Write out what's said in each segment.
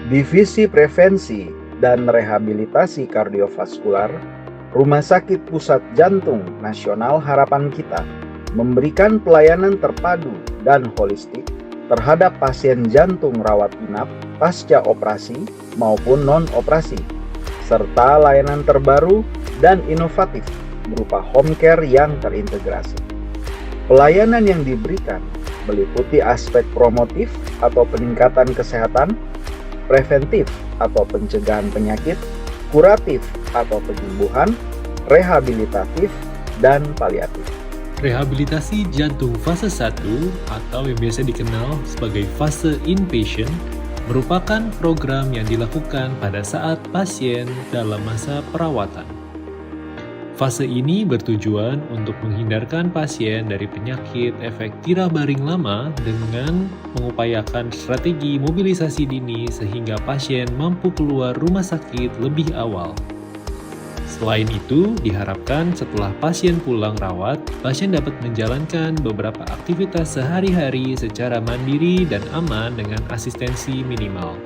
Divisi Prevensi dan Rehabilitasi Kardiovaskular Rumah Sakit Pusat Jantung Nasional Harapan Kita memberikan pelayanan terpadu dan holistik terhadap pasien jantung rawat inap pasca operasi maupun non-operasi, serta layanan terbaru dan inovatif berupa home care yang terintegrasi. Pelayanan yang diberikan meliputi aspek promotif atau peningkatan kesehatan, preventif atau pencegahan penyakit, kuratif atau penyembuhan, rehabilitatif, dan paliatif. Rehabilitasi jantung fase 1 atau yang biasa dikenal sebagai fase inpatient merupakan program yang dilakukan pada saat pasien dalam masa perawatan. Fase ini bertujuan untuk menghindarkan pasien dari penyakit efek tirah baring lama dengan mengupayakan strategi mobilisasi dini sehingga pasien mampu keluar rumah sakit lebih awal. Selain itu, diharapkan setelah pasien pulang rawat, pasien dapat menjalankan beberapa aktivitas sehari-hari secara mandiri dan aman dengan asistensi minimal.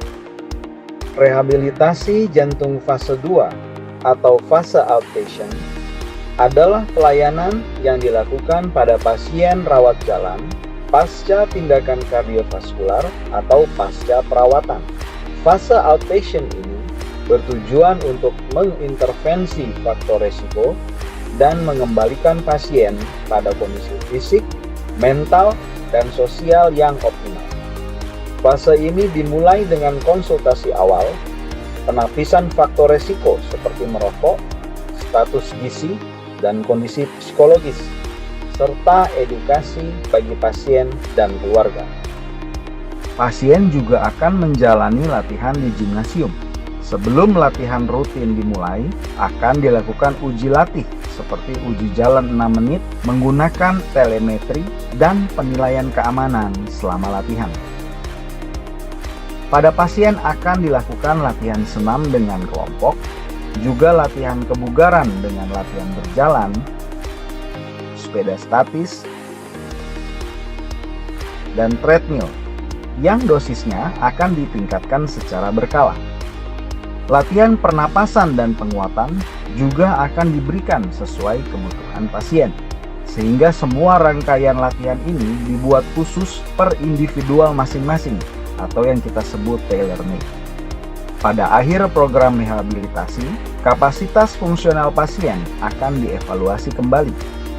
Rehabilitasi jantung fase 2 atau fase outpatient adalah pelayanan yang dilakukan pada pasien rawat jalan pasca tindakan kardiovaskular atau pasca perawatan. Fase outpatient ini bertujuan untuk mengintervensi faktor resiko dan mengembalikan pasien pada kondisi fisik, mental, dan sosial yang optimal. Fase ini dimulai dengan konsultasi awal, penapisan faktor resiko seperti merokok, status gizi, dan kondisi psikologis, serta edukasi bagi pasien dan keluarga. Pasien juga akan menjalani latihan di gimnasium. Sebelum latihan rutin dimulai, akan dilakukan uji latih seperti uji jalan 6 menit menggunakan telemetri dan penilaian keamanan selama latihan. Pada pasien akan dilakukan latihan senam dengan kelompok, juga latihan kebugaran dengan latihan berjalan, sepeda statis, dan treadmill yang dosisnya akan ditingkatkan secara berkala. Latihan pernapasan dan penguatan juga akan diberikan sesuai kebutuhan pasien, sehingga semua rangkaian latihan ini dibuat khusus per individual masing-masing atau yang kita sebut tailor-made. Pada akhir program rehabilitasi, kapasitas fungsional pasien akan dievaluasi kembali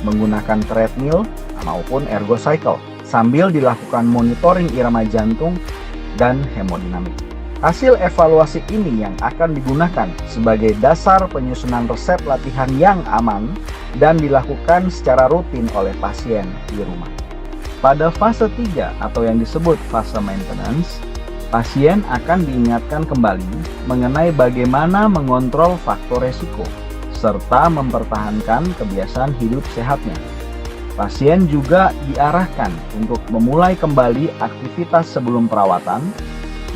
menggunakan treadmill maupun ergocycle sambil dilakukan monitoring irama jantung dan hemodinamik. Hasil evaluasi ini yang akan digunakan sebagai dasar penyusunan resep latihan yang aman dan dilakukan secara rutin oleh pasien di rumah. Pada fase 3 atau yang disebut fase maintenance, pasien akan diingatkan kembali mengenai bagaimana mengontrol faktor resiko serta mempertahankan kebiasaan hidup sehatnya. Pasien juga diarahkan untuk memulai kembali aktivitas sebelum perawatan,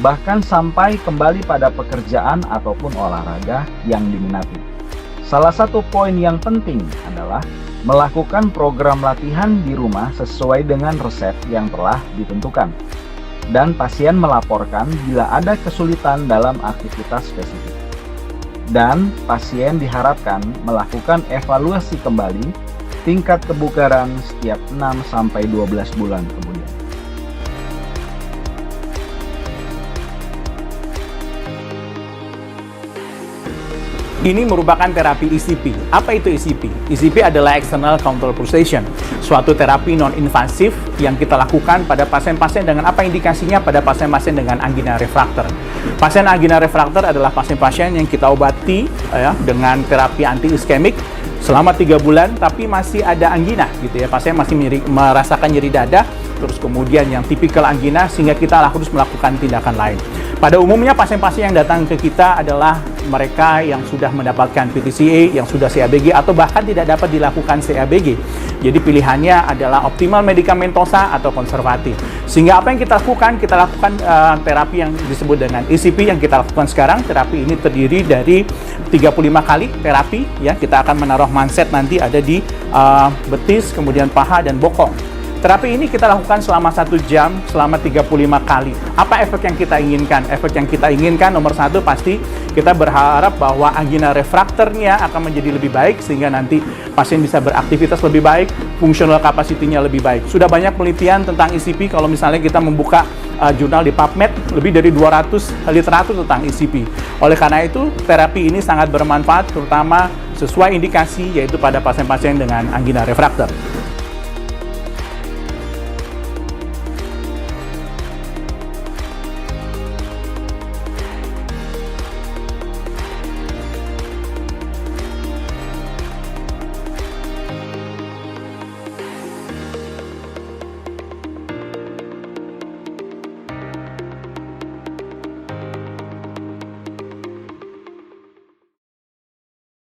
bahkan sampai kembali pada pekerjaan ataupun olahraga yang diminati. Salah satu poin yang penting adalah melakukan program latihan di rumah sesuai dengan resep yang telah ditentukan, dan pasien melaporkan bila ada kesulitan dalam aktivitas spesifik. Dan pasien diharapkan melakukan evaluasi kembali tingkat kebugaran setiap 6-12 bulan kemudian. Ini merupakan terapi ECP. Apa itu ECP? ECP adalah External Control Pulsation, suatu terapi non-invasif yang kita lakukan pada pasien-pasien dengan apa indikasinya pada pasien-pasien dengan angina refraktor. Pasien angina refraktor adalah pasien-pasien yang kita obati dengan terapi anti-iskemik selama 3 bulan, tapi masih ada angina gitu ya. Pasien masih merasakan nyeri dada, terus kemudian yang tipikal angina, sehingga kita harus melakukan tindakan lain. Pada umumnya pasien-pasien yang datang ke kita adalah mereka yang sudah mendapatkan PTCA, yang sudah CABG, atau bahkan tidak dapat dilakukan CABG. Jadi pilihannya adalah optimal medikamentosa atau konservatif. Sehingga apa yang kita lakukan? Kita lakukan terapi yang disebut dengan ECP yang kita lakukan sekarang. Terapi ini terdiri dari 35 kali terapi. Ya, kita akan menaruh manset nanti ada di betis, kemudian paha dan bokong. Terapi ini kita lakukan selama 1 jam, selama 35 kali. Apa efek yang kita inginkan? Efek yang kita inginkan nomor 1 pasti kita berharap bahwa angina refraktornya akan menjadi lebih baik sehingga nanti pasien bisa beraktivitas lebih baik, fungsional kapasitinya lebih baik. Sudah banyak penelitian tentang ECP kalau misalnya kita membuka jurnal di PubMed, lebih dari 200 literatur tentang ECP. Oleh karena itu, terapi ini sangat bermanfaat terutama sesuai indikasi yaitu pada pasien-pasien dengan angina refraktor.